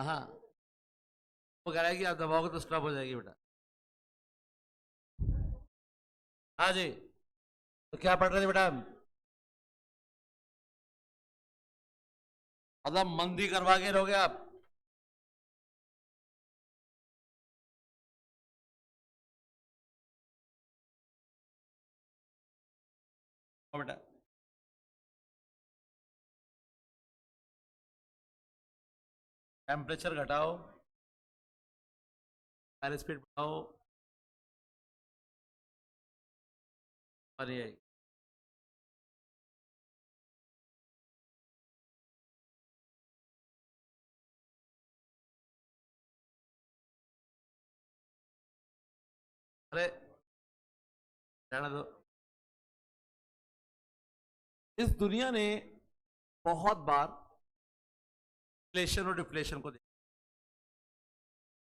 हाँ, वो कह रहा है कि आप दबाओगे तो स्टॉप हो जाएगी बेटा। हाँ जी, तो क्या पढ़ रहे थे बेटा? मतलब मंदी करवा के रहोगे आप? बेटा टेम्परेचर घटाओ, फायर स्पीड बढ़ाओ, और ये अरे रहने दो। इस दुनिया ने बहुत बार इन्फ्लेशन और डिफ्लेशन को देखा,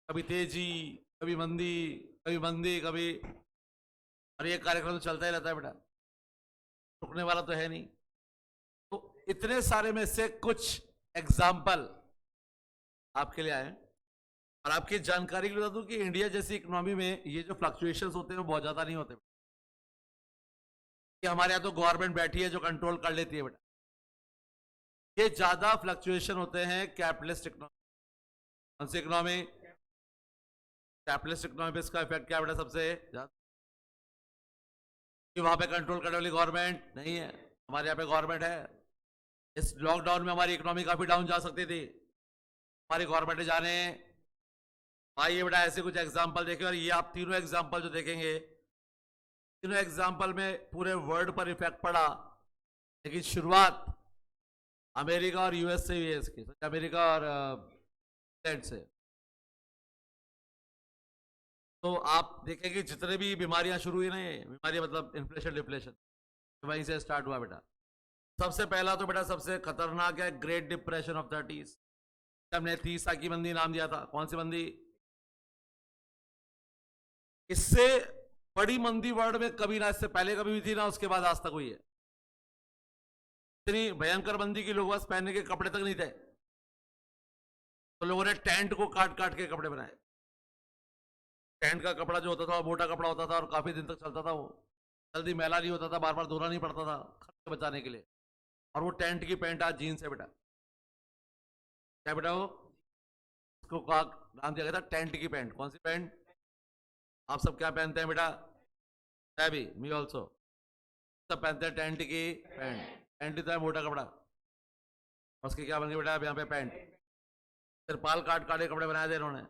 कभी तेजी, कभी मंदी, कभी मंदी, कभी, और ये कार्यक्रम तो चलता ही रहता है बेटा, रुकने वाला तो है नहीं। तो इतने सारे में से कुछ एग्जाम्पल आपके लिए आए, और आपकी जानकारी के लिए बता दूं कि इंडिया जैसी इकोनॉमी में ये जो फ्लक्चुएशंस होते हैं वो बहुत ज्यादा नहीं होते, कि हमारे यहाँ तो गवर्नमेंट बैठी है जो कंट्रोल कर लेती है बेटा। ये ज्यादा फ्लक्चुएशन होते हैं कैपिटलिस्ट इकोनॉमी। कौन सी इकोनॉमी? कैपिटलिस्ट इकोनॉमी पे इसका इफेक्ट क्या बेटा सबसे ज्यादा? कि वहां पे कंट्रोल करने वाली गवर्नमेंट नहीं है, हमारे यहाँ पे गवर्नमेंट है। इस लॉकडाउन में हमारी इकोनॉमी काफी डाउन जा सकती थी, हमारी गवर्नमेंट जाने। आइए बेटा ऐसे कुछ एग्जाम्पल देखें, और ये आप तीनों एग्जाम्पल जो देखेंगे, तीनों एग्जाम्पल में पूरे वर्ल्ड पर इफेक्ट पड़ा, लेकिन शुरुआत अमेरिका और यूएस से हुई है इसकी, अमेरिका और इंग्लैंड से। तो आप देखेंगे जितने भी बीमारियां शुरू हुई ना, ये बीमारियां मतलब इन्फ्लेशन डिफ्लेशन, वहीं से स्टार्ट हुआ बेटा। सबसे पहला तो बेटा सबसे खतरनाक है ग्रेट डिप्रेशन ऑफ 30s। हमने 30 की मंदी नाम दिया था। कौन सी मंदी? इससे बड़ी मंदी वर्ल्ड में कभी ना, इससे पहले कभी हुई थी ना उसके बाद आज तक हुई है। इतनी भयंकर मंदी की लोग बस पहनने के कपड़े तक नहीं थे, तो लोगों ने टेंट को काट काट के कपड़े बनाए। टेंट का कपड़ा जो होता था वो मोटा कपड़ा होता था और काफी दिन तक चलता था, वो जल्दी मैला नहीं होता था, बार बार धोना नहीं पड़ता था खर्च बचाने के लिए। और वो टेंट की पैंट आज जीन्स है बेटा। क्या बेटा? वो उसको कहा, नाम दिया गया था टेंट की पैंट। कौन सी पैंट? आप सब क्या पहनते हैं बेटा? मैं भी, मी ऑल्सो, सब पहनते हैं टेंट की पैंट। टेंट इतना मोटा कपड़ा, उसके क्या बन गया बेटा? अब यहाँ पे पैंट, तिरपाल काट काट के कपड़े बनाए थे इन्होंने,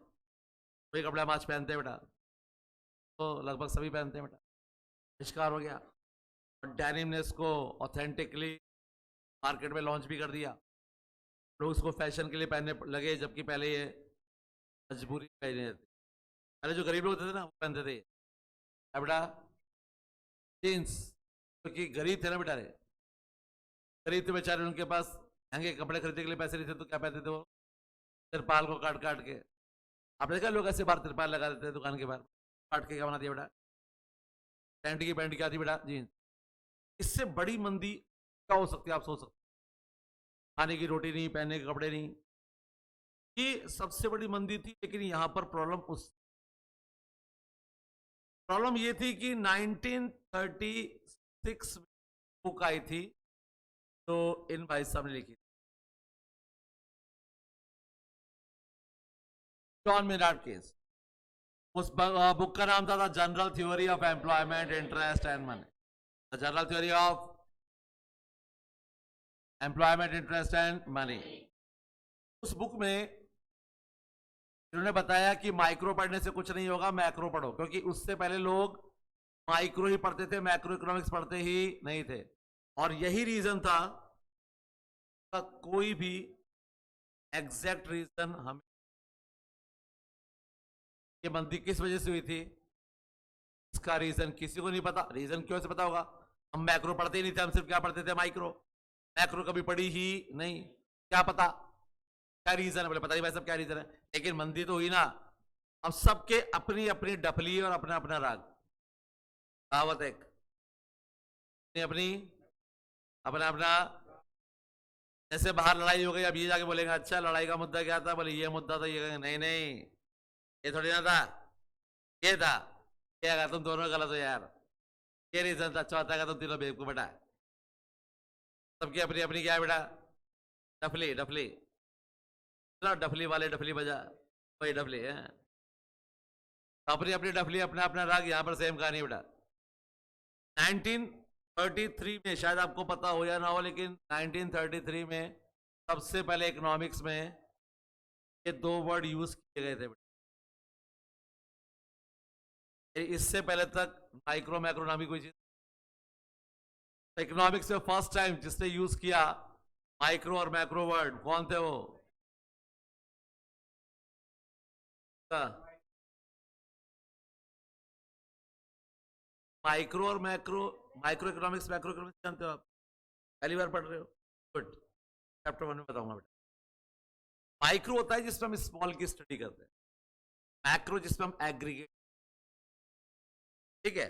वही कपड़े हम आज पहनते हैं बेटा। तो लगभग सभी पहनते हैं बेटा, आविष्कार हो गया। और डेनिम ने इसको ऑथेंटिकली मार्केट में लॉन्च भी कर दिया, लोग इसको फैशन के लिए पहनने लगे, जबकि पहले ये मजबूरी पहने थे। पहले जो गरीब लोग थे ना वो पहनते थे अब बेटा जीन्स, क्योंकि गरीब थे ना बेटा, गरीब थे बेचारे, उनके पास महंगे कपड़े खरीदने के लिए पैसे नहीं थे, तो क्या पहनते थे वो? तिरपाल को काट काट के। आपने देखा लोग ऐसे बाहर तिरपाल लगा देते थे दुकान के बाहर, काट के क्या बना दिया बेटा? पैंट की पैंट क्या थी बेटा? जीन्स। इससे बड़ी मंदी क्या हो सकती है आप सोच सकते? खाने की रोटी नहीं, पहनने के कपड़े नहीं, ये सबसे बड़ी मंदी थी। लेकिन यहां पर प्रॉब्लम ये थी कि 1936 बुक आई थी तो इन भाई साहब ने लिखी, जॉन मेनार्ड केस। उस बुक का नाम था general theory of employment, interest and money. General theory of employment, interest and money. उस बुक में उन्होंने बताया कि माइक्रो पढ़ने से कुछ नहीं होगा, मैक्रो पढ़ो, क्योंकि उससे पहले लोग माइक्रो ही पढ़ते थे, मैक्रो इकोनॉमिक्स पढ़ते ही नहीं थे। और यही रीजन था, कोई भी एग्जैक्ट रीजन हमें, ये मंदी किस वजह से हुई थी इसका रीजन किसी को नहीं पता। रीजन क्यों से पता होगा? हम मैक्रो पढ़ते ही नहीं थे, हम सिर्फ क्या पढ़ते थे? माइक्रो। मैक्रो कभी पढ़ी ही नहीं, क्या पता क्या रीजन है? बोले पता नहीं भाई सब क्या रीजन है, लेकिन मंदी तो हुई ना। अब सबके अपनी अपनी डफली और अपना अपना राग, कहावत एक अपनी अपनी, अपना अपना जैसे बाहर लड़ाई हो गई, अब ये जाके बोलेंगे अच्छा लड़ाई का मुद्दा क्या था, बोले ये मुद्दा था, ये कहेंगे नहीं नहीं ये थोड़ी ना था, ये था, क्या कहा तुम दोनों गलत हो यार, ये रीजन था, चौथा का तुम तीनों बेवकूफ बेटा। सबकी अपनी अपनी क्या है बेटा, डफली डफली, चलो डफली वाले डफली बजा, वही डफली है, अपनी अपनी डफली अपना अपना राग, यहाँ पर सेम कहानी बेटा। 1933 में, शायद आपको पता हो या ना हो, लेकिन 1933 में सबसे पहले इकोनॉमिक्स में ये दो वर्ड यूज किए गए थे बेटा। इससे पहले तक माइक्रो मैक्रो नामी कोई चीज, इकोनॉमिक्स में फर्स्ट टाइम जिसने यूज किया माइक्रो और मैक्रो वर्ड, कौन थे वो? माइक्रो और macro, micro economics macro economics जानते हो आप? पहली बार पढ़ रहे हो? गुड, चैप्टर 1 में बताऊंगा बेटा। माइक्रो होता है जिसमें हम स्मॉल की स्टडी करते हैं, मैक्रो जिसमें हम एग्रीगेट, ठीक है।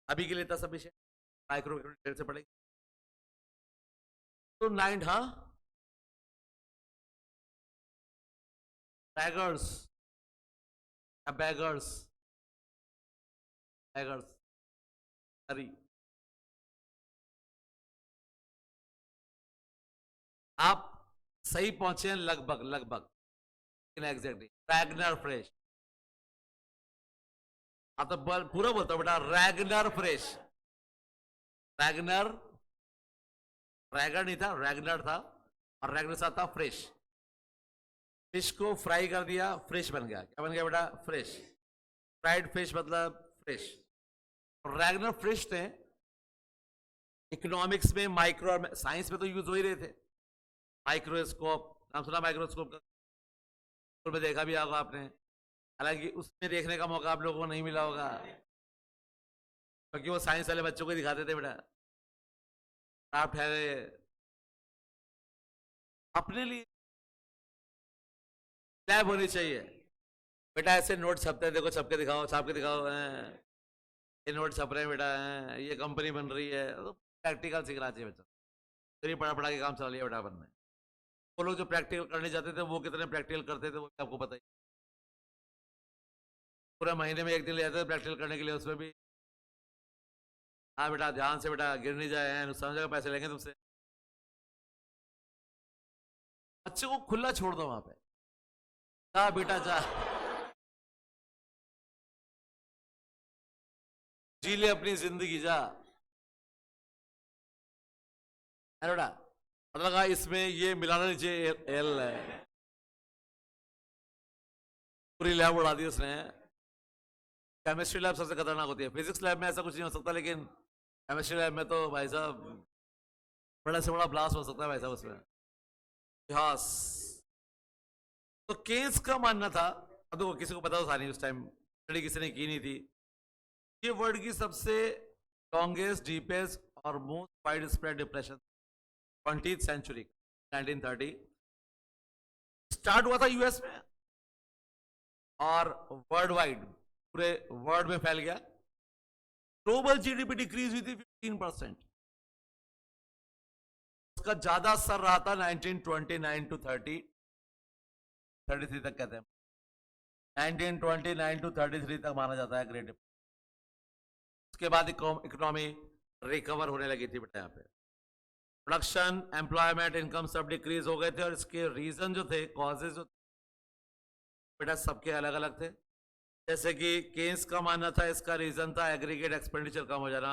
अभी के लिए था सब विषय, माइक्रो डिटेल से पढ़ेंगे। तो 9, हाँ बैगर्स, बैगर्स, बैगर्स, अरे आप सही पहुंचे हैं लगभग लगभग, एग्जैक्टली रैगनर फ्रेश। आप तो पूरा बोलता हूं बेटा, रैगनर फ्रेश, रैगनर, रैगर नहीं था, रैगनर था, और रैगनर साथ था फ्रेश। फिश को फ्राई कर दिया, फ्रेश बन गया, क्या बन गया बेटा? फ्रेश। फ्राइड फिश मतलब फ्रेश। रैगनर फ्रेश ने इकोनॉमिक्स में, माइक्रो और साइंस में तो यूज हो ही रहे थे। माइक्रोस्कोप, नाम सुना माइक्रोस्कोप का? स्कूल में देखा भी होगा आपने, हालांकि उसमें देखने का मौका आप लोगों को नहीं मिला होगा, क्योंकि वो साइंस वाले बच्चों को दिखाते थे बेटा। आप ठहरे अपने लिए लैब होनी चाहिए बेटा, ऐसे नोट छपते हैं, देखो छप के दिखाओ, छाप के दिखाओ, ये नोट छप रहे हैं बेटा, ये कंपनी बन रही है, तो प्रैक्टिकल सीखना चाहिए बच्चों। फिर पढ़ा पढ़ा के काम चला लिया बेटा अपन ने। वो लोग जो प्रैक्टिकल करने जाते थे वो कितने प्रैक्टिकल करते थे वो आपको पता ही। पूरा महीने में एक दिन ले जाते थे प्रैक्टिकल करने के लिए, उसमें भी हाँ बेटा ध्यान से बेटा, गिर नहीं जाए, नुकसान जगह पैसे लेंगे तुमसे। बच्चे को खुला छोड़ दो वहां पे, जा बेटा जा, जी ले अपनी जिंदगी, जा बेटा। लगा इसमें ये मिलाना नहीं चाहिए, एल है, पूरी लैब उड़ा दी उसने। केमिस्ट्री लैब सबसे खतरनाक होती है, फिजिक्स लैब में ऐसा कुछ नहीं हो सकता, लेकिन केमिस्ट्री लैब में तो भाई साहब बड़ा से बड़ा ब्लास्ट हो सकता है भाई साहब उसमें। इतिहास, तो केस का मानना था, अब देखो किसी को पता तो था नहीं उस टाइम, स्टडी किसी ने की नहीं थी, ये वर्ल्ड की सबसे लॉन्गेस्ट, डीपेस्ट और most wide spread depression 20th century 1930 start हुआ था यूएस में, और वर्ल्ड वाइड पूरे वर्ल्ड में फैल गया। ग्लोबल जीडीपी डिक्रीज हुई थी 15%, उसका ज्यादा असर रहा था 1929 टू 33 तक, कहते हैं 1929 टू 33 तक माना जाता है ग्रेट। उसके बाद इकोनॉमी रिकवर होने लगी थी बेटा, यहाँ पे प्रोडक्शन, एम्प्लॉयमेंट, इनकम सब डिक्रीज हो गए थे, और इसके रीजन जो थे, कॉजेज जो बेटा सबके अलग अलग थे। जैसे कि केन्स का मानना था इसका रीजन था एग्रीगेट एक्सपेंडिचर कम हो जाना,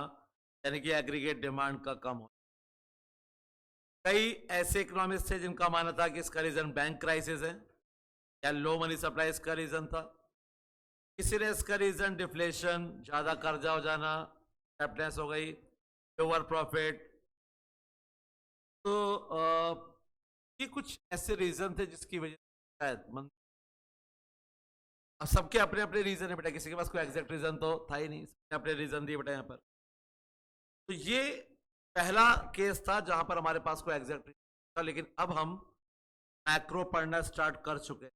यानी कि एग्रीगेट डिमांड का कम हो। कई ऐसे इकोनॉमिस्ट थे जिनका मानना था कि इसका रीजन बैंक क्राइसिस है, या लो मनी सप्लाई इसका रीजन था। किसी ने इसका रीजन डिफ्लेशन, ज्यादा कर्जा हो जाना, डेप्टनेस हो गई, लोअर प्रॉफिट, तो ये कुछ ऐसे रीजन थे जिसकी वजह से शायद सबके अपने अपने रीजन है बेटा, किसी के पास कोई एग्जैक्ट रीजन तो था ही नहीं, सबने अपने रीजन दिए बेटा यहाँ पर। तो ये पहला केस था जहां पर हमारे पास कोई एग्जैक्ट रीजन था, लेकिन अब हम मैक्रो पढ़ना स्टार्ट कर चुके हैं,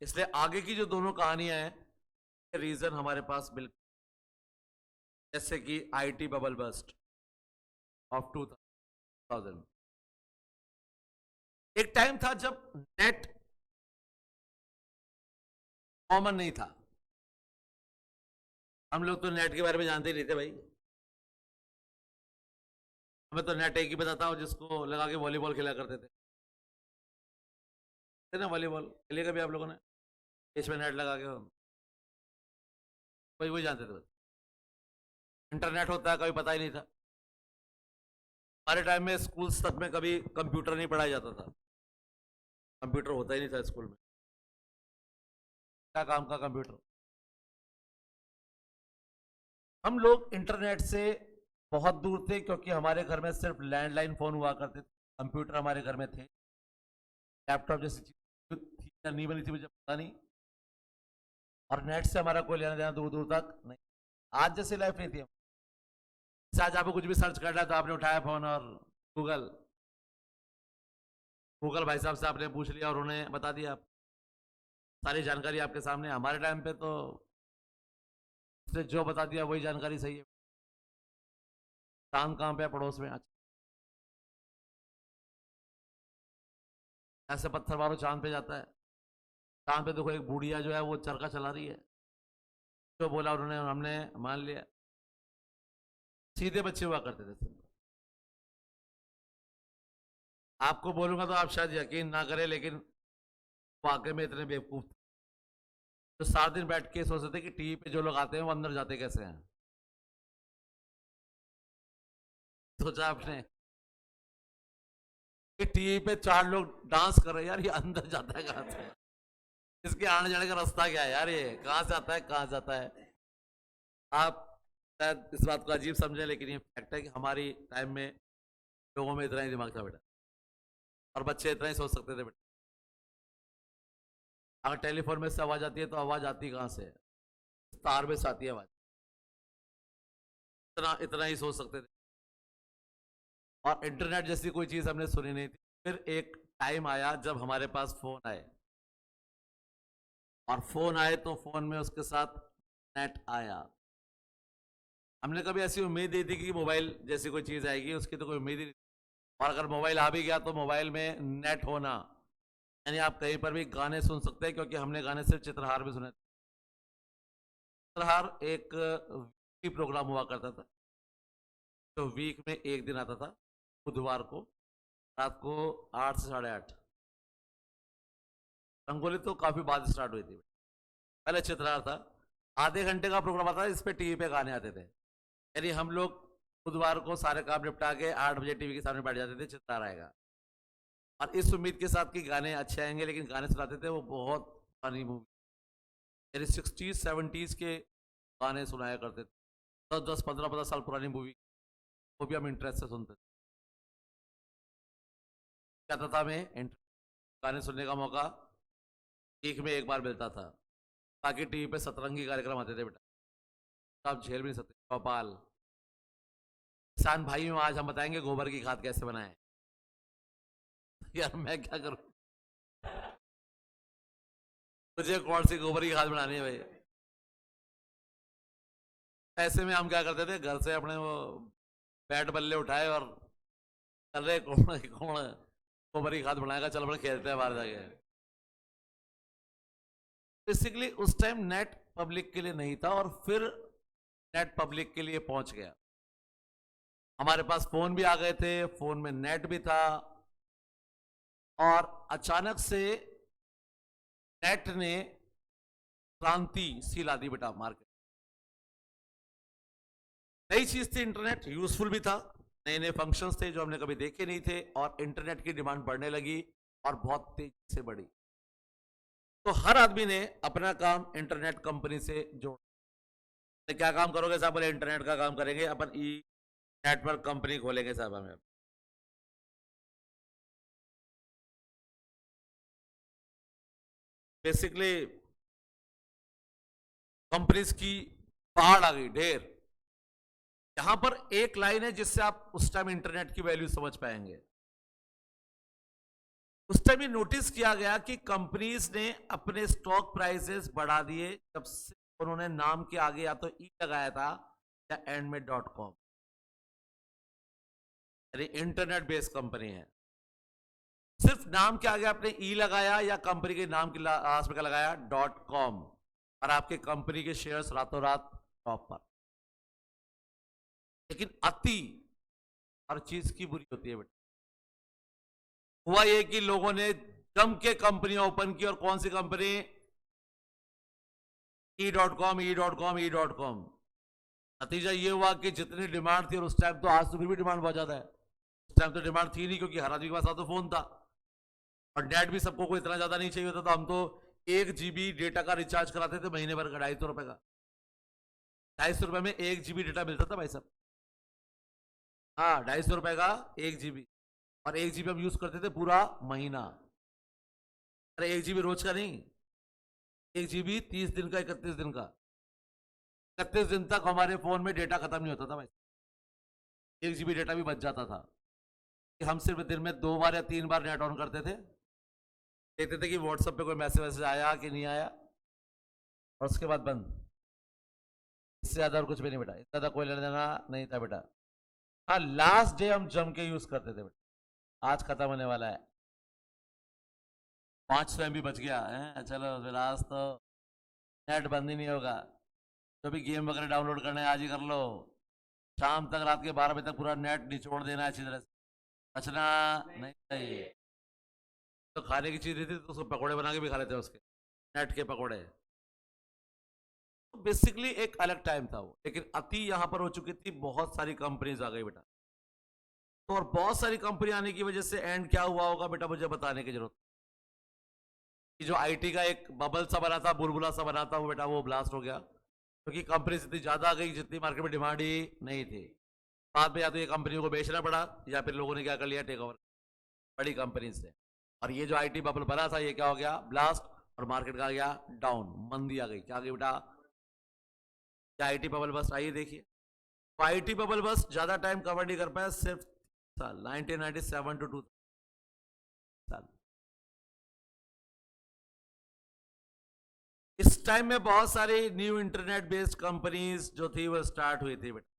इसलिए आगे की जो दोनों कहानियां हैं रीजन हमारे पास बिल्कुल, जैसे कि आईटी बबल बस्ट ऑफ 2000, एक टाइम था जब नेट कॉमन नहीं था। हम लोग तो नेट के बारे में जानते ही नहीं थे भाई। हमें तो नेट एक ही बताता हूँ जिसको लगा के वॉलीबॉल खेला करते थे ना, वॉलीबॉल खेलिए कभी आप लोगों ने, इसमें नेट लगा के वही वही जानते थे। इंटरनेट होता है कभी पता ही नहीं था। हमारे टाइम में स्कूल तक में कभी कंप्यूटर नहीं पढ़ाया जाता था, कंप्यूटर होता ही नहीं था स्कूल में। क्या काम का कंप्यूटर। हम लोग इंटरनेट से बहुत दूर थे क्योंकि हमारे घर में सिर्फ लैंडलाइन फोन हुआ करते थे, कंप्यूटर हमारे घर में थे, लैपटॉप जैसी चीज थी या नहीं बनी थी मुझे पता नहीं, और नेट से हमारा कोई लेना देना दूर दूर तक नहीं। आज जैसी लाइफ नहीं थी। आज आपको कुछ भी सर्च करना है तो आपने उठाया फोन और गूगल गूगल भाई साहब से आपने पूछ लिया और उन्हें बता दिया सारी जानकारी आपके सामने। हमारे टाइम पे तो जो बता दिया वही जानकारी सही है। चांद कहाँ पे है? पड़ोस में। अच्छा, ऐसे पत्थर मारो चांद पे जाता है। चांद पे देखो एक बुढ़िया जो है वो चरखा चला रही है, जो बोला उन्होंने हमने मान लिया। सीधे बच्चे हुआ करते थे। आपको बोलूंगा तो आप शायद यकीन ना करें, लेकिन वाकई में इतने बेवकूफ थे तो सारा दिन बैठ के सोचते थे कि टीवी पे जो लोग आते हैं वो अंदर जाते कैसे हैं। सोचा आपने कि टीवी पे 4 लोग डांस कर रहे हैं, यार ये अंदर जाता है कहां से? इसके आने जाने का रास्ता क्या है यार, ये कहां से आता है कहां जाता है? आप शायद इस बात को अजीब समझे, लेकिन ये फैक्ट है कि हमारी टाइम में लोगों में इतना ही दिमाग था बेटा, और बच्चे इतना ही सोच सकते थे बेटा। अगर टेलीफोन में से आवाज आती है तो आवाज आती कहां से है? तार में से आती है आवाज। इतना इतना ही सोच सकते थे। और इंटरनेट जैसी कोई चीज हमने सुनी नहीं थी। फिर एक टाइम आया जब हमारे पास फोन आए, और फोन आए तो फोन में उसके साथ नेट आया। हमने कभी ऐसी उम्मीद नहीं थी कि मोबाइल जैसी कोई चीज आएगी, उसकी तो कोई उम्मीद ही नहीं थी। और अगर मोबाइल आ भी गया तो मोबाइल में नेट होना, यानी आप कहीं पर भी गाने सुन सकते हैं, क्योंकि हमने गाने सिर्फ चित्रहार में सुने। चित्रहार एक प्रोग्राम हुआ करता था तो वीक में एक दिन आता था, बुधवार को रात को 8 से 8:30। रंगोली तो काफी बाद स्टार्ट हुई थी, पहले चित्रहार था। आधे घंटे का प्रोग्राम आता था, इस पे टीवी पे गाने आते थे। यानी हम लोग बुधवार को सारे काम निपटा के 8 बजे टीवी के सामने बैठ जाते थे, चित्रहार आएगा, और इस उम्मीद के साथ कि गाने अच्छे आएंगे। लेकिन गाने सुनाते थे वो बहुत फनी मूवी, यानी 60s 70s के गाने सुनाया करते थे। 10 10 15 15 साल पुरानी मूवी, वो भी हम इंटरेस्ट से सुनते थे। कहता था मैं गाने सुनने का मौका वीक में एक बार मिलता था, बाकी टीवी पे सतरंगी कार्यक्रम आते थे बेटा, आप झेल भी नहीं सकते। भोपाल किसान भाइयों, आज हम बताएंगे गोबर की खाद कैसे बनाएं। यार मैं क्या करूं, मुझे कौन सी गोबर की खाद बनानी है भाई? ऐसे में हम क्या करते थे, घर से अपने वो बैट बल्ले उठाए और कर रहे कौन कौन गोबर की खाद बनाएगा, चल अपने खेलते हैं बाहर जाके। बेसिकली उस टाइम नेट पब्लिक के लिए नहीं था, और फिर नेट पब्लिक के लिए पहुंच गया। हमारे पास फोन भी आ गए थे, फोन में नेट भी था, और अचानक से नेट ने क्रांति सी ला दी बेटा मार्केट। नई चीज थी इंटरनेट, यूजफुल भी था, नए नए फंक्शंस थे जो हमने कभी देखे नहीं थे, और इंटरनेट की डिमांड बढ़ने लगी और बहुत तेजी से बढ़ी। तो हर आदमी ने अपना काम इंटरनेट कंपनी से जोड़ा। क्या काम करोगे साहब? बोले इंटरनेट का काम करेंगे अपन, ई नेटवर्क कंपनी खोलेंगे साहब हमें। बेसिकली कंपनीज की पहाड़ आ गई, ढेर। यहां पर एक लाइन है जिससे आप उस टाइम इंटरनेट की वैल्यू समझ पाएंगे। उस टाइम ये नोटिस किया गया कि कंपनीज ने अपने स्टॉक प्राइसेस बढ़ा दिए जब से उन्होंने नाम के आगे या तो ई लगाया था या एंड में .com, यानी इंटरनेट बेस्ड कंपनी है। सिर्फ नाम क्या आ गया, आपने ई लगाया या कंपनी के नाम के लास्ट में क्या लगाया, .com, और आपके कंपनी के शेयर्स रातों रात टॉप पर। लेकिन अति हर चीज की बुरी होती है बेटा। हुआ ये कि लोगों ने जम के कंपनियां ओपन की, और कौन सी कंपनी, E.com, E.com, E.com। नतीजा ये हुआ कि जितनी डिमांड थी, और उस टाइम तो आज तो फिर भी डिमांड बहुत ज्यादा है, उस टाइम तो डिमांड थी नहीं, क्योंकि हर आदमी के पास तो फोन था, और नेट भी सबको कोई इतना ज्यादा नहीं चाहिए होता। तो हम तो 1 GB डेटा का रिचार्ज कराते थे महीने भर का, 250 रुपए का, 250 रुपए में 1 GB डेटा मिलता था भाई साहब। हाँ, 250 रुपए का 1 GB, और 1 GB हम यूज करते थे पूरा महीना। अरे 1 GB रोज का नहीं, 1 GB 30 दिन का, 31 दिन का, 31 दिन तक हमारे फोन में डेटा खत्म नहीं होता था भाई। 1 GB डेटा भी बच जाता था कि हम सिर्फ दिन में 2 बार या 3 बार नेट ऑन करते थे, देखते थे कि व्हाट्सएप पे कोई मैसेज आया कि नहीं आया, और उसके बाद बंद। इससे ज्यादा और कुछ भी नहीं बेटा, इससे ज्यादा कोई लेना देना नहीं था बेटा। हाँ, लास्ट डे हम जम के यूज करते थे बेटा, आज खत्म होने वाला है। 500 MB बच गया है, चलो फिर आज तो नेट बंद ही नहीं होगा, जो भी गेम वगैरह डाउनलोड करना है आज ही कर लो, शाम तक, रात के 12 बजे तक पूरा नेट निचोड़ देना है अच्छी तरह से, बचना नहीं चाहिए। तो खाने की चीज थी तो उसको पकौड़े बना के भी खा लेते हैं, उसके नेट के पकौड़े। तो बेसिकली एक अलग टाइम था वो, लेकिन अति यहां पर हो चुकी थी, बहुत सारी कंपनीज आ गई बेटा। तो और बहुत सारी कंपनी आने की वजह से एंड क्या हुआ होगा बेटा, मुझे बताने की जरूरत। कि जो आईटी का एक बबल सा बना था, बुलबुला सा बना था, वो बेटा वो ब्लास्ट हो गया, क्योंकि कंपनी इतनी ज्यादा आ गई जितनी मार्केट में डिमांड ही नहीं थी। बाद में या तो ये कंपनियों को बेचना पड़ा, या फिर लोगों ने क्या कर लिया, टेक ओवर बड़ी कंपनी से। और ये जो आईटी बबल बना था, ये क्या हो गया, ब्लास्ट, और मार्केट का आ गया डाउन, मंदी आ गई। क्या आ गई बेटा, क्या आईटी बबल बस आई, देखिए आईटी बबल बस ज्यादा टाइम कवर नहीं कर पाया, सिर्फ साल 1997 टू 2000 साल। इस टाइम में बहुत सारी न्यू इंटरनेट बेस्ड कंपनीज जो थी वो स्टार्ट हुई थी बेटा।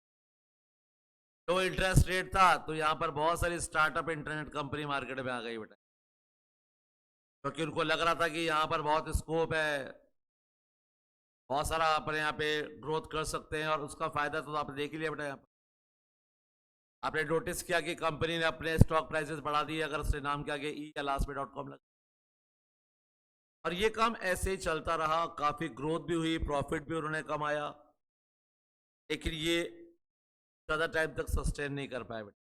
लो इंटरेस्ट रेट था, तो यहां पर बहुत सारी स्टार्टअप इंटरनेट कंपनी मार्केट में आ गई बेटा, क्योंकि उनको लग रहा था कि यहां पर बहुत स्कोप है, बहुत सारा अपने यहाँ पे ग्रोथ कर सकते हैं, और उसका फायदा तो आपने देख ही लिया बेटा। यहाँ पर आपने नोटिस किया कि कंपनी ने अपने स्टॉक प्राइसेस बढ़ा दिए, अगर उसने नाम क्या ई या लास्ट में .com लगा, और ये काम ऐसे ही चलता रहा, काफी ग्रोथ भी हुई, प्रॉफिट भी उन्होंने कमाया, लेकिन ये ज्यादा टाइम तक सस्टेन नहीं कर पाए बेटा,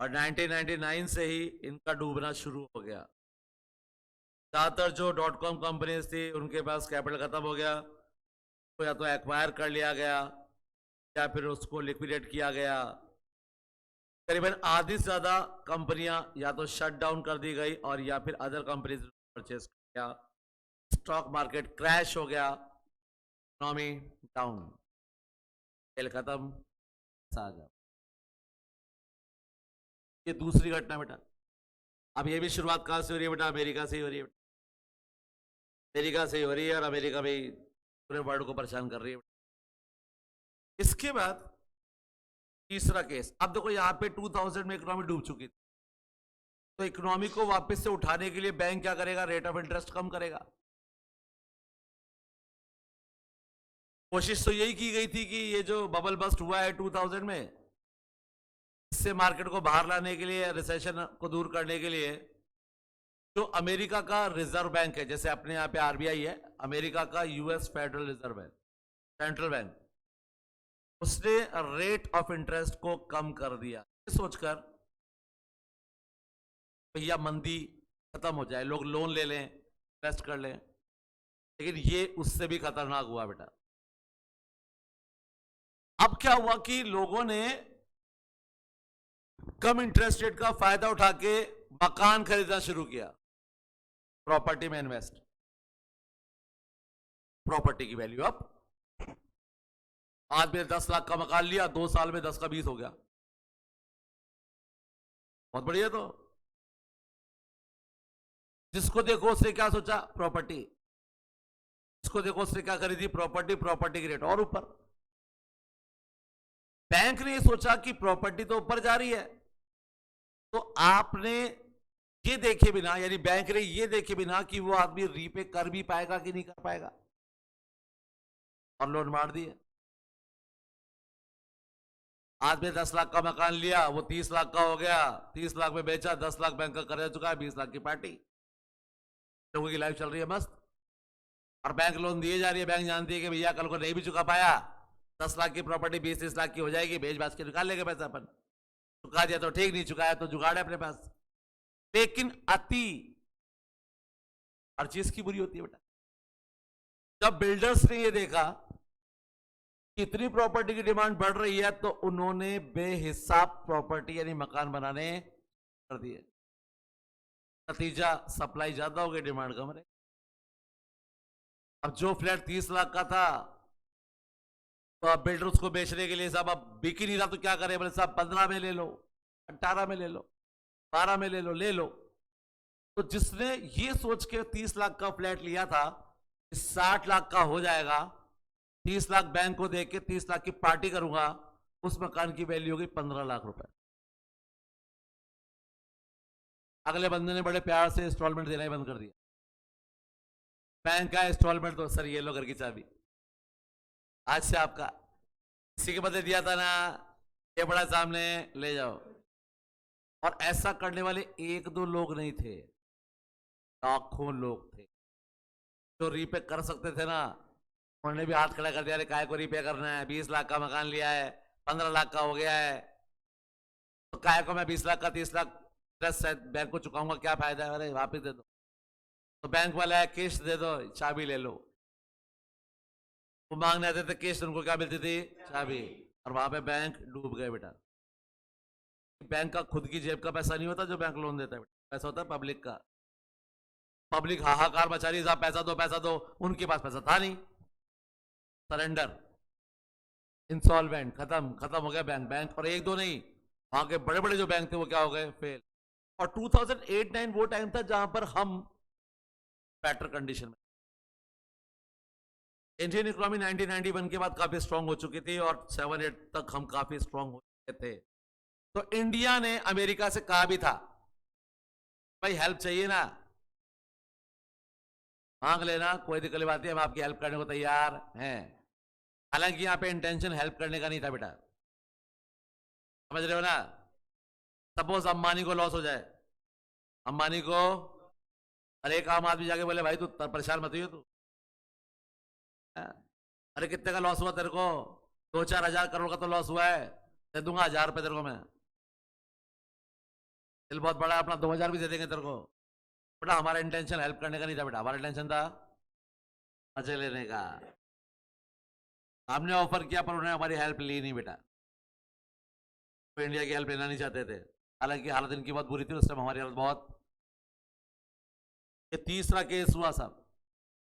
और 1999 से ही इनका डूबना शुरू हो गया। ज्यादातर जो .com कंपनीज थी, उनके पास कैपिटल खत्म हो गया, तो या तो एक्वायर कर लिया गया, या फिर उसको लिक्विडेट किया गया। करीबन आधी से ज्यादा कंपनियां या तो शट डाउन कर दी गई, और या फिर अदर कंपनीज परचेज किया, स्टॉक मार्केट क्रैश हो गया, इकोनॉमी डाउन, खेल खत्म, साजा। ये दूसरी घटना बेटा। अब ये भी शुरुआत कहां से हो रही है बेटा, अमेरिका से ही हो रही है, अमेरिका से ही हो रही है, और अमेरिका भी पूरे वर्ल्ड को परेशान कर रही है। इसके बाद तीसरा केस, अब देखो यहां पे 2000 में इकोनॉमी डूब चुकी थी, तो इकोनॉमी को वापस से उठाने के लिए बैंक क्या करेगा, रेट ऑफ इंटरेस्ट कम करेगा। कोशिश तो यही की गई थी कि ये जो बबल बस्ट हुआ है 2000 में, इससे मार्केट को बाहर लाने के लिए, रिसेशन को दूर करने के लिए, जो अमेरिका का रिजर्व बैंक है, जैसे अपने यहाँ पे आरबीआई है, अमेरिका का US federal reserve bank, central bank, उसने रेट ऑफ इंटरेस्ट को कम कर दिया, सोचकर भैया मंदी खत्म हो जाए, लोग लोन ले लें, इन्वेस्ट कर लें। लेकिन ये उससे भी खतरनाक हुआ बेटा। अब क्या हुआ कि लोगों ने कम इंटरेस्ट रेट का फायदा उठा के मकान खरीदना शुरू किया, प्रॉपर्टी में इन्वेस्ट, प्रॉपर्टी की वैल्यू अप। आज मैंने 10 लाख का मकान लिया, 2 साल में 10 का 20 हो गया, बहुत बढ़िया। तो जिसको देखो उसने क्या सोचा, प्रॉपर्टी, जिसको देखो उसने क्या खरीदी, प्रॉपर्टी, प्रॉपर्टी की रेट और ऊपर। बैंक ने ये सोचा कि प्रॉपर्टी तो ऊपर जा रही है, तो आपने ये देखे बिना, यानी बैंक ने ये देखे बिना कि वो आदमी रीपे कर भी पाएगा कि नहीं कर पाएगा, और लोन मार दिए। आज में 10 लाख का मकान लिया, वो 30 लाख का हो गया, 30 लाख में बेचा, 10 लाख बैंक का कर्जा चुका है, 20 लाख की पार्टी, लोगों की लाइफ चल रही है मस्त। और बैंक लोन दिए जा रही है, बैंक जानती है कि भैया कल को नहीं भी चुका पाया, 10 लाख की प्रॉपर्टी 20-30 लाख की हो जाएगी, बेच बाच के निकाल लेगा पैसा अपन। चुका दिया तो ठीक, नहीं चुकाया तो जुगाड़ है अपने पास। लेकिन अति हर चीज की बुरी होती है बेटा। जब बिल्डर्स ने ये देखा कि इतनी प्रॉपर्टी की डिमांड बढ़ रही है, तो उन्होंने बेहिसाब प्रॉपर्टी यानी मकान बनाने कर दिए। नतीजा सप्लाई ज्यादा हो गई, डिमांड कम रही। अब जो फ्लैट 30 लाख का था, तो अब बिल्डर उसको बेचने के लिए साहब अब बिक ही नहीं रहा, तो क्या करे, बोले साहब 15 में ले लो, 18 में ले लो, 12 में ले लो, ले लो। तो जिसने ये सोच के 30 लाख का फ्लैट लिया था 60 लाख का हो जाएगा, 30 लाख बैंक को दे के 30 लाख की पार्टी करूंगा, उस मकान की वैल्यू होगी 15 लाख रुपए। अगले बंदे ने बड़े प्यार से इंस्टॉलमेंट देना ही बंद कर दिया। बैंक का इंस्टॉलमेंट तो सर ये लो घर की चाबी, आज से आपका, किसी के बदले दिया था ना, ये बड़ा सामने ले जाओ। और ऐसा करने वाले एक दो लोग नहीं थे, लाखों लोग थे जो रीपे कर सकते थे ना, उन्होंने भी हाथ खड़ा कर दिया, अरे काय को रीपे करना है, 20 लाख का मकान लिया है, 15 लाख का हो गया है, तो काय को मैं 20 लाख का 30 लाख प्लस बैंक को चुकाऊंगा, क्या फायदा है, अरे वापिस दे दो। तो बैंक वाला है किस्त दे दो, चाबी ले लो। वो मांगने आते थे किस्त, उनको क्या मिलती थी, चाबी। और वहां पे बैंक डूब गए बेटा। बैंक का खुद की जेब का पैसा नहीं होता जो बैंक लोन देता है बेटा, पैसा होता है पब्लिक का। पब्लिक हाहाकार मचा रही, साहब पैसा दो पैसा दो, उनके पास पैसा था नहीं, सरेंडर, इंसॉल्वेंट, खत्म खत्म हो गया बैंक। बैंक और एक दो नहीं, वहां के बड़े बड़े जो बैंक थे वो क्या हो गए, फेल। और 2008-9 वो टाइम था जहां पर हम बेटर कंडीशन में, इंडियन इकोनॉमी 1991 के बाद काफी स्ट्रांग हो चुकी थी, और 7-8 तक हम काफी स्ट्रांग हो चुके थे। तो इंडिया ने अमेरिका से कहा भी था, भाई हेल्प चाहिए ना, मांग लेना, कोई दिक्कत बात नहीं, हम आपकी हेल्प करने को तैयार हैं। हालांकि यहां पे इंटेंशन हेल्प करने का नहीं था बेटा, समझ रहे हो ना। सपोज अंबानी को लॉस हो जाए, अंबानी को, अरे एक आम आदमी जाके बोले भाई तू परेशान मत हो तू, अरे कितने का लॉस हुआ तेरे को, 2-4 हजार करोड़ का तो लॉस हुआ है, दे दूंगा 1000 रुपए तेरे को मैं, दिल बहुत बड़ा है अपना, 2000 भी दे देंगे तेरे को। बेटा हमारा इंटेंशन हेल्प करने का नहीं था बेटा, हमारा इंटेंशन था मजे लेने का। हमने ऑफर किया पर उन्होंने हमारी हेल्प ली नहीं बेटा, तो इंडिया की हेल्प लेना नहीं चाहते थे। हालांकि हालत इनकी बहुत बुरी थी उस टाइम, हमारी हालत बहुत। ये तीसरा केस हुआ साहब,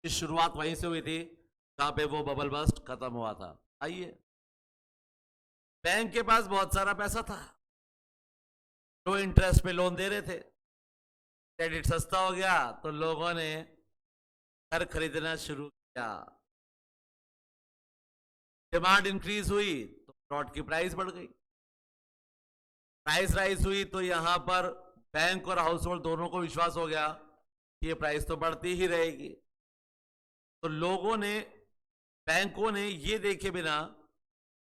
इस शुरुआत वहीं से हुई थी जहां पे वो बबल बस्ट खत्म हुआ था। आइए, बैंक के पास बहुत सारा पैसा था, लो इंटरेस्ट पे लोन दे रहे थे, क्रेडिट सस्ता हो गया तो लोगों ने घर खरीदना शुरू किया, डिमांड इंक्रीज हुई तो प्लॉट की प्राइस बढ़ गई, प्राइस राइज हुई तो यहां पर बैंक और हाउस होल्ड दोनों को विश्वास हो गया कि ये प्राइस तो बढ़ती ही रहेगी। तो लोगों ने, बैंकों ने ये देखे बिना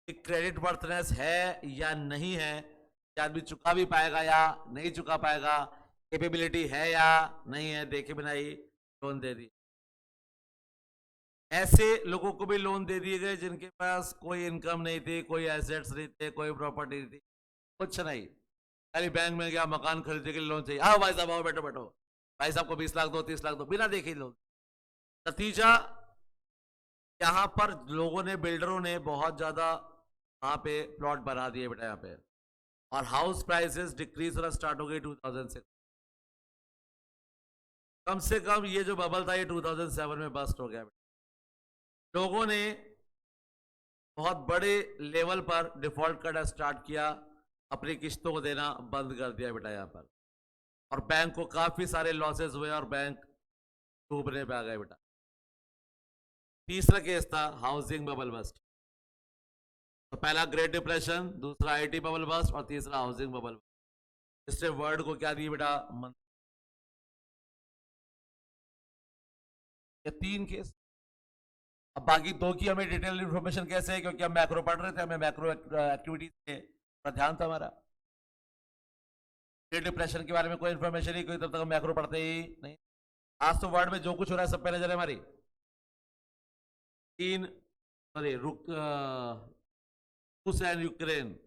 कि क्रेडिट वर्थनेस है या नहीं है, कि आदमी चुका भी पाएगा या नहीं चुका पाएगा, कैपेबिलिटी है या नहीं है, देखे बिना ही लोन दे दी। ऐसे लोगों को भी लोन दे दिए गए जिनके पास कोई इनकम नहीं थी, कोई एसेट्स नहीं थे, कोई प्रॉपर्टी नहीं थी, कुछ नहीं, खाली बैंक में गया मकान खरीदने के लिए लोन चाहिए, आओ भाई साहब आओ, बैठो बैठो, भाई साहब को 20 लाख दो 30 लाख दो, बिना देखे लोन। नतीजा यहां पर लोगों ने, बिल्डरों ने बहुत ज्यादा वहां पे प्लॉट बना दिए बेटा यहाँ पे, और हाउस प्राइसेस डिक्रीज होना स्टार्ट हो गई 2006। कम से कम ये जो बबल था ये 2007 में बस्ट हो गया बेटा। लोगों ने बहुत बड़े लेवल पर डिफॉल्ट करना स्टार्ट किया, अपनी किस्तों को देना बंद कर दिया बेटा यहाँ पर, और बैंक को काफी सारे लॉसेस हुए और बैंक डूबने पे आ गए बेटा। तीसरा केस था हाउसिंग बबल बस्ट। तो पहला ग्रेट डिप्रेशन, दूसरा आईटी बबल बस्ट और तीसरा हाउसिंग बबल बस्ट। इससे वर्ड को क्या दिए बेटा, ये 3 केस। अब बाकी 2 की हमें डिटेल इन्फॉर्मेशन कैसे है, क्योंकि हम मैक्रो पढ़ रहे थे, हमें मैक्रो एक्टिविटीज पे ध्यान था हमारा। डिप्रेशन के बारे में कोई इन्फॉर्मेशन ही कोई, तब तक हम मैक्रो पढ़ते ही नहीं। आज तो वर्ल्ड में जो कुछ हो रहा है सब पे नजर है हमारी। 3 सॉरी रूस एंड यूक्रेन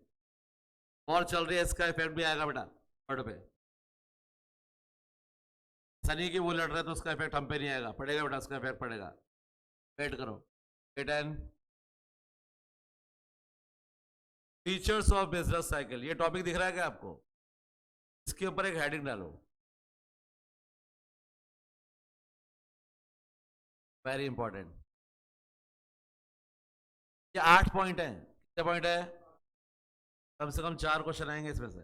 वॉर चल रही है, इसका इफेक्ट भी आएगा बेटा वर्ल्ड पे। सनी की वो लड़ रहे तो उसका इफेक्ट हम पे नहीं आएगा, पड़ेगा बेटा, उसका इफेक्ट पड़ेगा। वेट करो। Wait and features of business cycle, ये टॉपिक दिख रहा है क्या आपको? इसके ऊपर एक हेडिंग डालो, वेरी इंपॉर्टेंट। ये 8 पॉइंट है। कितने पॉइंट है? कम से कम 4 क्वेश्चन आएंगे इसमें से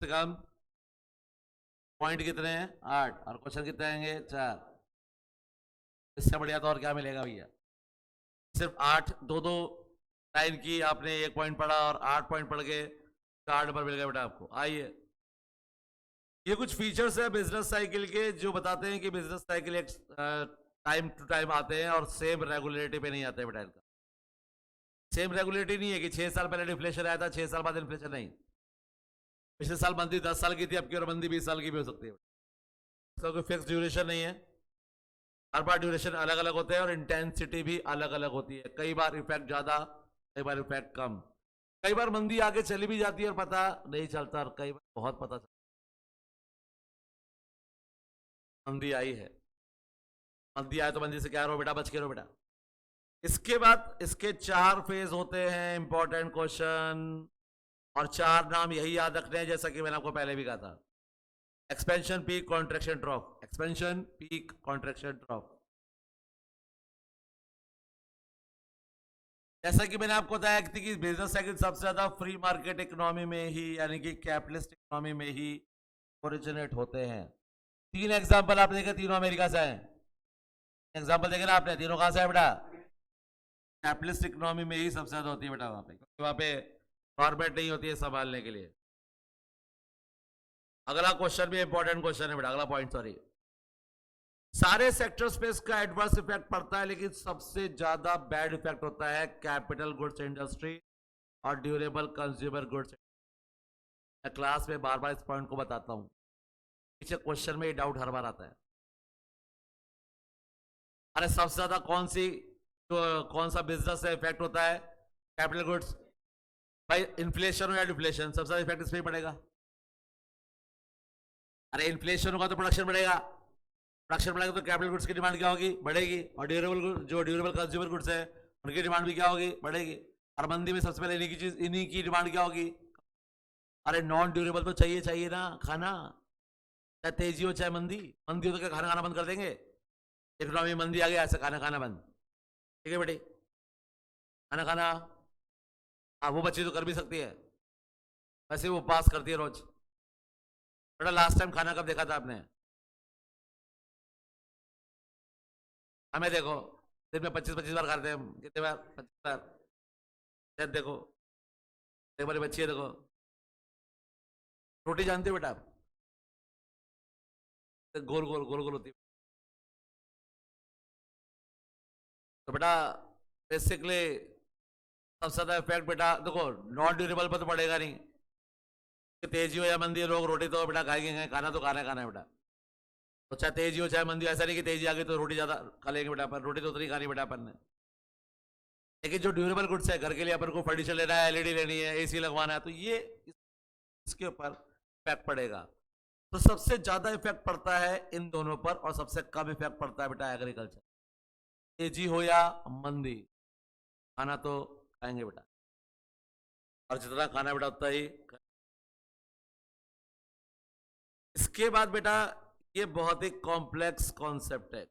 कम। पॉइंट कितने हैं? 8। और क्वेश्चन कितने आएंगे? 4। इससे बढ़िया तो और क्या मिलेगा भैया? सिर्फ 8 2 लाइन की आपने 1 पॉइंट पढ़ा और 8 पॉइंट पढ़ के 4 नंबर मिल गया बेटा आपको। आइए, ये कुछ फीचर्स है बिजनेस साइकिल के जो बताते हैं कि बिजनेस साइकिल एक टाइम टू टाइम आते हैं और सेम रेगुलेरिटी पे नहीं आते बेटा। इनका सेम रेगुलेरिटी नहीं है कि 6 साल पहले डिफ्लेशन आया था 6 साल बाद इन्फ्लेशन, नहीं। पिछले साल मंदी 10 साल की थी, अब की और मंदी 20 साल की भी हो सकती है। इसका कोई फिक्स ड्यूरेशन नहीं है, हर बार ड्यूरेशन अलग अलग होते हैं और इंटेंसिटी भी अलग अलग होती है। कई बार इफेक्ट ज्यादा, कई बार इफेक्ट कम, कई बार मंदी आगे चली भी जाती है और पता नहीं चलता, और कई बार बहुत पता चलता मंदी आई है। मंदी आए तो मंदी से क्या रहो बेटा, बच के रहो बेटा। इसके बाद इसके 4 फेज होते हैं इंपॉर्टेंट क्वेश्चन, और 4 नाम यही याद रखने हैं जैसा कि मैंने आपको पहले भी कहा था। Expansion, peak, contraction, drop. Expansion, peak, contraction, drop. जैसा कि मैंने आपको बताया कि बिजनेस साइकिल सबसे ज्यादा फ्री मार्केट इकोनॉमी में ही, यानी कि कैपिटलिस्ट इकोनॉमी में ही ओरिजिनेट होते हैं। 3 एग्जांपल आपने देखे, तीनों अमेरिका से हैं। एग्जांपल देखे ना आपने, तीनों कहां से है बेटा? कैपिटलिस्ट इकोनॉमी में ही सबसे ज्यादा होती है बेटा, वहां पे, क्योंकि वहां पे गवर्नमेंट नहीं होती है संभालने के लिए। अगला क्वेश्चन भी इंपॉर्टेंट क्वेश्चन है बेटा, अगला पॉइंट, सॉरी। सारे सेक्टर्स पे इसका एडवर्स इफेक्ट पड़ता है, लेकिन सबसे ज्यादा बैड इफेक्ट होता है कैपिटल गुड्स इंडस्ट्री और ड्यूरेबल कंज्यूमर गुड्स। मैं क्लास में बार बार इस पॉइंट को बताता हूं, पीछे क्वेश्चन में ये डाउट हर बार आता है। अरे सबसे ज्यादा कौन सा बिजनेस से इफेक्ट होता है? Capital goods. भाई इन्फ्लेशन हो या डिफ्लेशन, सबसे ज्यादा इफेक्ट इस पे ही पड़ेगा। अरे इन्फ्लेशन होगा तो प्रोडक्शन बढ़ेगा, प्रोडक्शन बढ़ेगा तो कैपिटल गुड्स की डिमांड क्या होगी? बढ़ेगी। और ड्यूरेबल कंज्यूमर गुड्स है उनकी डिमांड भी क्या होगी? बढ़ेगी। और मंदी में सबसे पहले इन्हीं की डिमांड क्या होगी? अरे नॉन ड्यूरेबल तो चाहिए ना खाना, चाहे तेजी हो चाहे मंदी। मंदी हो तो क्या खाना खाना बंद कर देंगे? इकोनॉमी मंदी आ गया, ऐसे खाना खाना बंद? ठीक है बेटे, खाना खाना। हाँ वो बच्ची तो कर भी सकती है, वैसे वो पास करती है रोज। बेटा लास्ट टाइम खाना कब देखा था आपने? हमें देखो, दिन में 25-25 बार खाते हैं हम। कितने बार? 25 बार। शायद देखो, एक बार बच्ची है देखो। रोटी जानते हो बेटा आप? गोल गोल गोल गोल होती है तो बेटा बेसिकली सबसे ज्यादा इफेक्ट बेटा देखो नॉन ड्यूरेबल पर तो पड़ेगा नहीं, तेजी हो या मंदी, लोग रोटी तो बेटा खाएंगे, खाना तो खाना है बेटा। तो चाहे तेजी हो चाहे मंदी हो, ऐसा नहीं कि तेजी आ गई तो रोटी ज्यादा खा लेंगे बेटा, पर रोटी तो उतनी खानी बेटा अपन ने। लेकिन जो ड्यूरेबल गुड्स है, घर के लिए अपन को फर्नीचर लेना है, एलईडी लेनी है, एसी लगवाना है, तो ये इसके ऊपर इफेक्ट पड़ेगा। तो सबसे ज्यादा इफेक्ट पड़ता है इन दोनों पर, और सबसे कम इफेक्ट पड़ता है बेटा एग्रीकल्चर। तेजी हो या मंदी, खाना तो खाएंगे बेटा, और जितना खाना बेटा उतना ही। इसके बाद बेटा ये बहुत ही कॉम्प्लेक्स कॉन्सेप्ट है,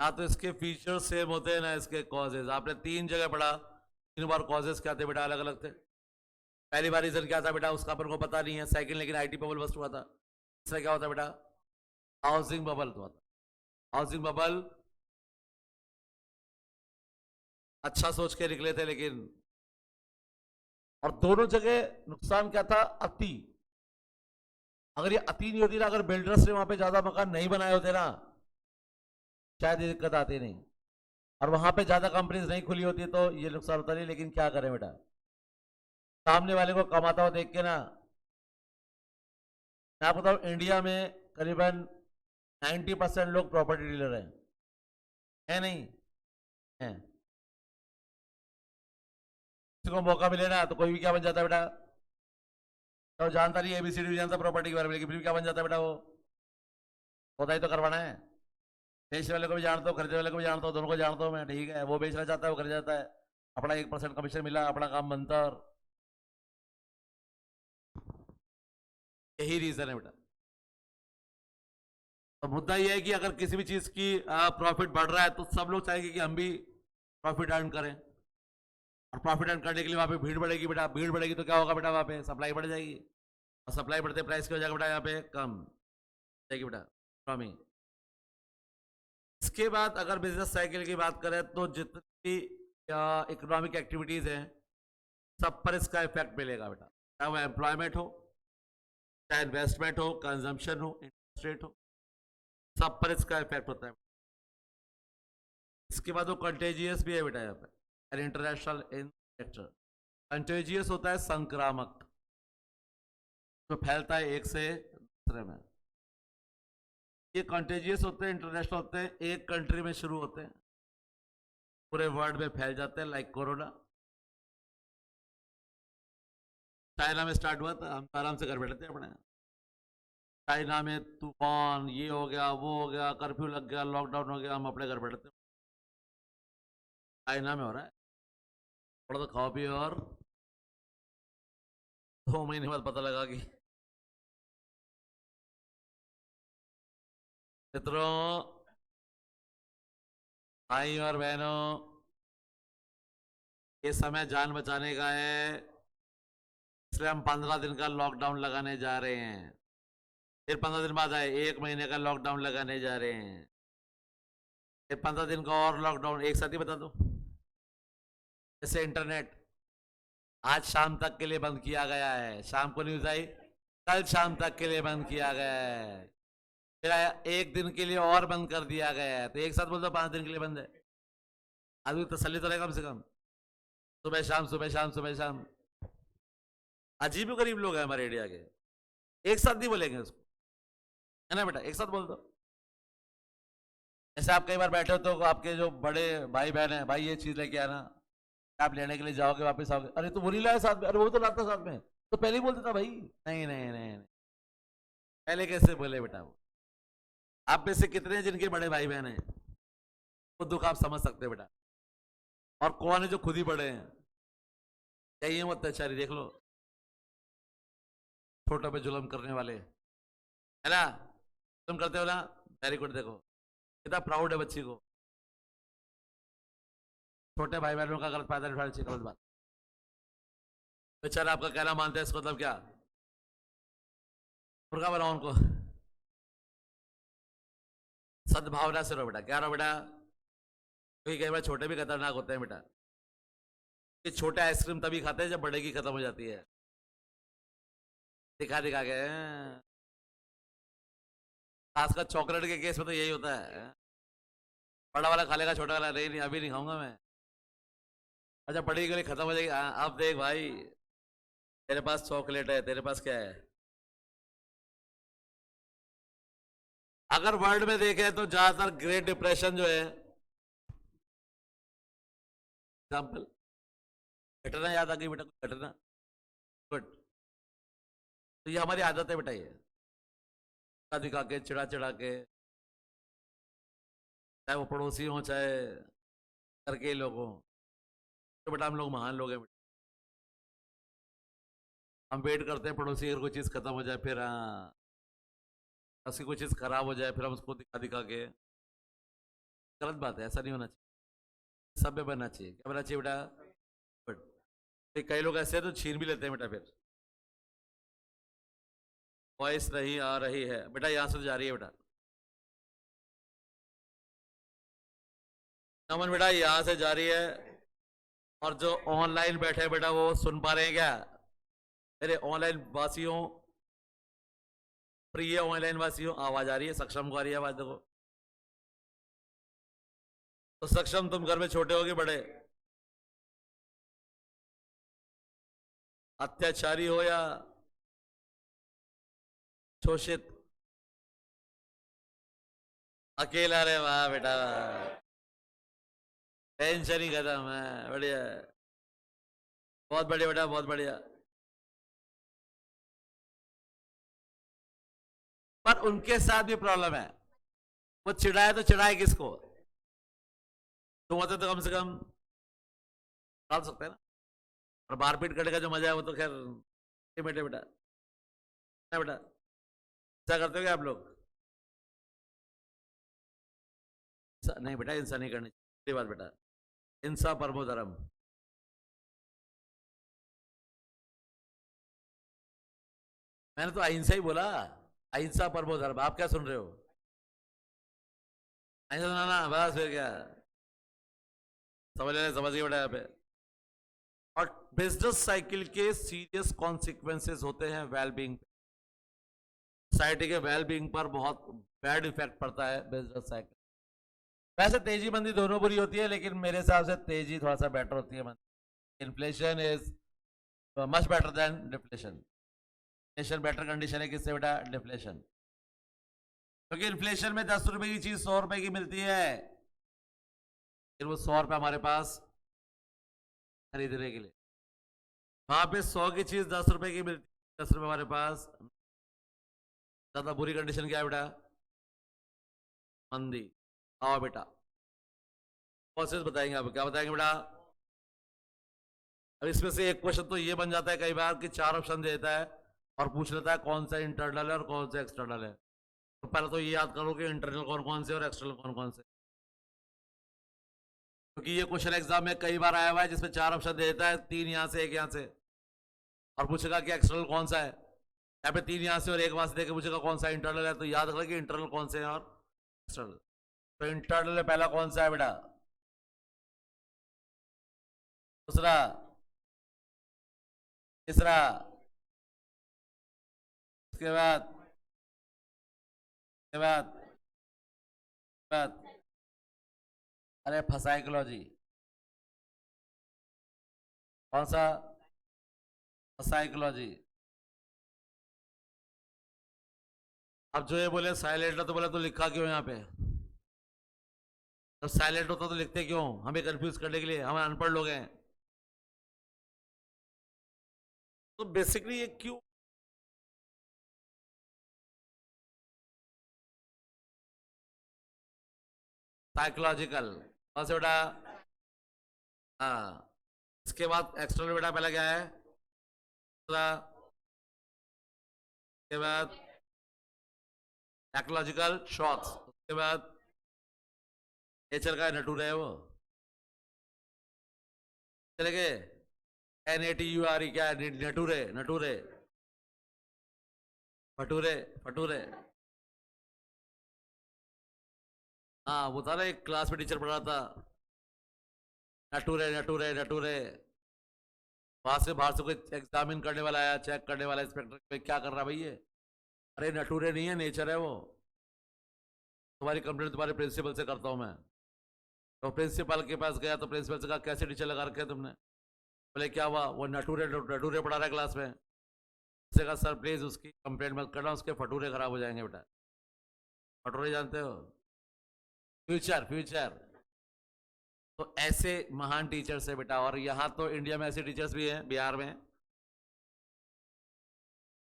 ना तो इसके फीचर्स सेम होते हैं ना इसके कॉजेज। आपने 3 जगह पढ़ा, 3 बार कॉजेज क्या थे बेटा? अलग अलग थे। पहली बार रीजन क्या था बेटा? उसका अपन को पता नहीं है। सेकंड, लेकिन आईटी बबल बस्ट हुआ था। तीसरा क्या होता बेटा? हाउसिंग बबल हुआ था। हाउसिंग बबल अच्छा सोच के निकले थे, लेकिन और दोनों जगह नुकसान क्या था? अति। अगर ये अति नहीं होती ना, अगर बिल्डर्स ने वहां पे ज्यादा मकान नहीं बनाए होते ना, शायद ये दिक्कत आती नहीं, और वहां पे ज्यादा कंपनीज नहीं खुली होती तो ये नुकसान होता नहीं। लेकिन क्या करें बेटा, सामने वाले को कमाता हुआ देख के ना, मैं आपको बताऊं इंडिया में करीबन 90% लोग प्रॉपर्टी डीलर हैं, है नहीं है? किसी को मौका मिले ना तो कोई भी क्या बन जाता है बेटा, तो जानता नहीं एबीसीडी भी जानता प्रॉपर्टी के बारे में, लेकिन फिर भी क्या बन जाता है बेटा, वो होता ही तो करवाना है। बेचने वाले को भी जानता हूँ, खरीदने वाले को भी जानता हूँ, दोनों को जानता हूँ मैं, ठीक है। वो बेचना चाहता है, वो खरीद जाता है, अपना 1% कमीशन मिला, अपना काम बनता, और यही रीजन है बेटा। तो मुद्दा यह है कि अगर किसी भी चीज की प्रॉफिट बढ़ रहा है तो सब लोग चाहेंगे कि हम भी प्रॉफिट अर्न करें, और प्रॉफिट अर्न करने के लिए वहां पे भीड़ बढ़ेगी बेटा। भीड़ बढ़ेगी तो क्या होगा बेटा, वहां पे सप्लाई बढ़ जाएगी, और सप्लाई बढ़ते प्राइस क्या हो जाएगा बेटा, यहाँ पे कम जाएगी बेटा इकोनॉमी। इसके बाद अगर बिजनेस साइकिल की बात करें तो जितनी इकोनॉमिक एक्टिविटीज हैं सब पर इसका इफेक्ट मिलेगा बेटा, चाहे वो एम्प्लॉयमेंट हो, चाहे इन्वेस्टमेंट हो, कंजम्पशन हो, इंटरेस्ट रेट हो, सब पर इसका इफेक्ट होता है। इसके बाद वो कंटेजियस भी है बेटा, यहाँ पे इंटरनेशनल इंजेक्टर। कंटेजियस होता है संक्रामक, जो फैलता है एक से दूसरे में। ये कंटेजियस होते हैं, इंटरनेशनल होते हैं, एक कंट्री में शुरू होते हैं, पूरे वर्ल्ड में फैल जाते हैं, लाइक कोरोना। चाइना में स्टार्ट हुआ था, हम आराम से घर बैठे थे अपने। चाइना में तूफान, ये हो गया, वो हो गया, कर्फ्यू लग गया, लॉकडाउन हो गया, हम अपने घर बैठे थे। चाइना में हो रहा है, थोड़ा तो खाओ पियो, और 2 महीने बाद पता लगा कि मित्रों, भाई और बहनों, ये समय जान बचाने का है, इसलिए हम 15 दिन का लॉकडाउन लगाने जा रहे हैं। फिर 15 दिन बाद आए 1 महीने का लॉकडाउन लगाने जा रहे हैं, फिर 15 दिन का और लॉकडाउन। एक साथ ही बता दो, जैसे इंटरनेट आज शाम तक के लिए बंद किया गया है, शाम को न्यूज आई कल शाम तक के लिए बंद किया गया है, फिर आया 1 दिन के लिए और बंद कर दिया गया है। तो एक साथ बोल दो 5 दिन के लिए बंद है, आदमी तसल्ली तो रहे कम से कम। सुबह शाम, सुबह शाम, सुबह शाम। अजीब गरीब लोग हैं हमारे इंडिया के, एक साथ नहीं बोलेंगे उसको, है ना बेटा, एक साथ बोल दो। ऐसे आप कई बार बैठे हो तो आपके जो बड़े भाई बहन है, भाई ये चीज लेके आना, आप लेने के लिए जाओगे, वापस आओगे, अरे तो वो नहीं लाया साथ में, अरे वो तो लाता साथ में, तो पहले ही बोल देता भाई। नहीं नहीं नहीं नहीं, पहले कैसे बोले बेटा? वो आप में से कितने हैं जिनके बड़े भाई बहन हैं, वो दुख आप समझ सकते बेटा। और कौन है जो खुद ही बड़े हैं? यही मत अत्याचारी देख लो, छोटों पे जुल्म करने वाले, है ना? तुम करते हो ना, वेरी गुड। देखो कितना प्राउड है बच्ची को, छोटे भाई बहनों का गलत फायदा उठाना चाहिए, गलत बात। बेचारा आपका कहना मानते हैं, इसका मतलब क्या? मुर्गा बनाओ उनको, सद्भावना से रहो बेटा। क्या रहो बेटा? क्योंकि कई बार छोटे भी खतरनाक होते हैं बेटा। ये छोटे आइसक्रीम तभी खाते हैं जब बड़े की खत्म हो जाती है, दिखा दिखा के। खासकर चॉकलेट के केस में तो यही होता है, बड़ा वाला खा लेगा, छोटा वाला नहीं, नहीं अभी नहीं खाऊंगा मैं। अच्छा बड़ी के लिए खत्म हो जाएगी, अब देख भाई, तेरे पास चॉकलेट है, तेरे पास क्या है? अगर वर्ल्ड में देखें तो ज्यादातर ग्रेट डिप्रेशन जो है, एग्जाम्पल घटना याद आ गई बेटा, कुछ घटना, गुड। तो ये हमारी आदत है बेटा, ये दिखा के, चिढ़ा चिढ़ा के, चाहे वो पड़ोसी हो चाहे घर के लोग हो, तो बेटा हम लोग महान लोग हैं बेटा। हम वेट करते हैं पड़ोसी अगर कोई चीज खत्म हो जाए, फिर उसकी कोई चीज खराब हो जाए, फिर हम उसको दिखा दिखा के। गलत बात है, ऐसा नहीं होना चाहिए, सभ्य बनना चाहिए। क्या बनना चाहिए बेटा? बट कई लोग ऐसे हैं तो छीन भी लेते हैं बेटा। फिर वॉइस नहीं आ रही है बेटा, यहां से तो जा रही है बेटा। नमन बेटा यहां से जा रही है, और जो ऑनलाइन बैठे बेटा वो सुन पा रहे हैं क्या? मेरे ऑनलाइन वासियों, प्रिय ऑनलाइन वासियों, आवाज आ रही है? सक्षम को आ रही है आवाज? देखो तो सक्षम, तुम घर में छोटे हो कि बड़े? अत्याचारी हो या शोषित? अकेला? रे वाह बेटा, टेंशन ही खत्म है। बढ़िया, बहुत बढ़िया बेटा, बहुत बढ़िया। पर उनके साथ भी प्रॉब्लम है। वो चिढ़ाए तो चिढ़ाए किसको? तुम होते तो कम से कम डाल सकते हैं ना। और मारपीट करने का जो मजा है वो तो खैर बेटे बेटा, क्या बेटा, ऐसा करते हो क्या आप लोग? नहीं बेटा, हिंसा नहीं करनी चाहिए बात बेटा। हिंसा परमो धर्म। मैंने तो अहिंसा ही बोला, अहिंसा परमो धर्म। आप क्या सुन रहे हो? अहिंसा सुनाना बस, फिर क्या समझ लेना, समझ गए बेटा यहाँ पे। और बिजनेस साइकिल के सीरियस कॉन्सिक्वेंसेस होते हैं वेलबींग, सोसाइटी के वेलबींग पर बहुत बैड इफेक्ट पड़ता है बिजनेस साइकिल। वैसे तेजी मंदी दोनों बुरी होती है, लेकिन मेरे हिसाब से तेजी थोड़ा सा बेटर होती है। Inflation is much better than deflation. Inflation better condition है किससे बेटा? डिफ्लेशन। क्योंकि इन्फ्लेशन में 10 रुपए की चीज 100 रुपए की मिलती है, फिर वो 100 रुपए हमारे पास खरीदने के लिए। वहां पे 100 की चीज 10 रुपए की मिलती है, 10 रुपए हमारे पास। ज्यादा बुरी कंडीशन क्या है बेटा? मंदी। आओ बेटा, प्रोसेस बताएंगे। आप क्या बताएंगे बेटा? अब इसमें से एक क्वेश्चन तो ये बन जाता है कई बार कि 4 ऑप्शन देता है और पूछ लेता है कौन सा इंटरनल है और कौन सा एक्सटर्नल है। तो पहले तो ये याद करो कि इंटरनल कौन कौन से और एक्सटर्नल कौन कौन से। क्योंकि ये क्वेश्चन एग्जाम में कई बार आया हुआ है जिसमें 4 ऑप्शन दे देता है, 3 यहाँ से 1 यहाँ से, और पूछेगा कि एक्सटर्नल कौन सा है। यहाँ पे 3 यहाँ से और 1 वहां से देकर पूछेगा कौन सा इंटरनल है। तो याद रखना कि इंटरनल कौन से हैं और एक्सटर्नल। तो इंटरनल में पहला कौन सा है बेटा? दूसरा? तीसरा? उसके बाद? उसके बाद? बाद? अरे फसाइकोलॉजी। कौन सा? साइकोलॉजी। अब जो ये बोले साइलेंट है, तो बोला तो लिखा क्यों यहाँ पे? तो साइलेंट होता तो लिखते क्यों? हमें कंफ्यूज करने के लिए, हम अनपढ़ लोग हैं। तो बेसिकली ये क्यों? साइकोलॉजिकल। कौन से बेटा? हाँ। इसके बाद एक्सटर्नल बेटा पहला क्या है? दूसरा? उसके बाद साइकोलॉजिकल शॉक्स। उसके बाद नेचर का नटूर है वो। चले गए? NATURE क्या है? नटूरे, नटूरे, फटूरे, फटूरे। हाँ वो था ना, एक क्लास में टीचर पढ़ा था, नटूरे नटूरे नटूरे। वहां से बाहर से कोई एग्जामिन करने वाला आया, चेक करने वाला इंस्पेक्टर, पे क्या कर रहा है भाई ये? अरे नटूरे नहीं है, नेचर है वो। तुम्हारी कंप्लेंट तुम्हारे प्रिंसिपल से करता हूँ मैं। तो प्रिंसिपल के पास गया तो प्रिंसिपल से कहा कैसे टीचर लगा रखे तुमने? बोले क्या हुआ? वो नटूरे नटूरे पढ़ा रहा है क्लास में। उससे कहा सर प्लीज उसकी कंप्लेंट मत करना, उसके फटूरे खराब हो जाएंगे बेटा। फटूरे जानते हो? Future, future. तो ऐसे महान टीचर्स है बेटा। और यहाँ तो इंडिया में ऐसे टीचर्स भी हैं, बिहार में।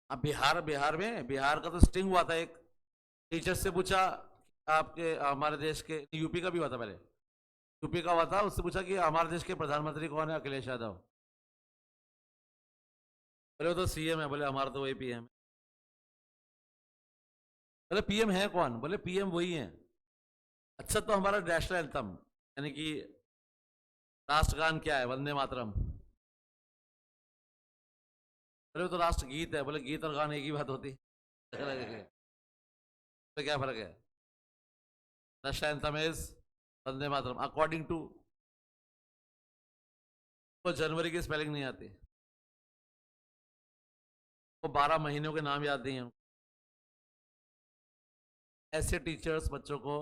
अब बिहार में, बिहार का तो स्टिंग हुआ था एक। टीचर से पूछा आपके, हमारे देश के, यूपी का भी हुआ था पहले, यूपी का हुआ था। उससे पूछा कि हमारे देश के प्रधानमंत्री कौन है? अखिलेश यादव। बोले वो तो CM है। बोले हमारा तो वही PM है। बोले PM है कौन? बोले PM वही है। अच्छा तो हमारा नेशनल एंथम यानी कि राष्ट्रगान क्या है? वंदे मातरम। बोले वो तो राष्ट्र गीत है। बोले गीत और गान एक ही बात होती है? तो क्या फर्क है? National anthem is Vande Mataram according to. वो जनवरी की स्पेलिंग नहीं आती, वो 12 महीनों के नाम याद नहीं है। ऐसे टीचर्स बच्चों को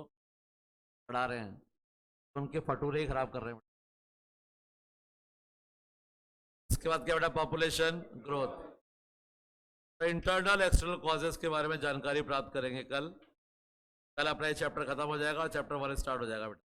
पढ़ा रहे हैं, उनके फटूरे ही खराब कर रहे हैं। इसके बाद क्या बेटा, पॉपुलेशन ग्रोथ। तो इंटरनल एक्सटर्नल कॉजेस के बारे में जानकारी प्राप्त करेंगे कल। कल अपना ये चैप्टर खत्म हो जाएगा और चैप्टर 1 स्टार्ट हो जाएगा बेटा।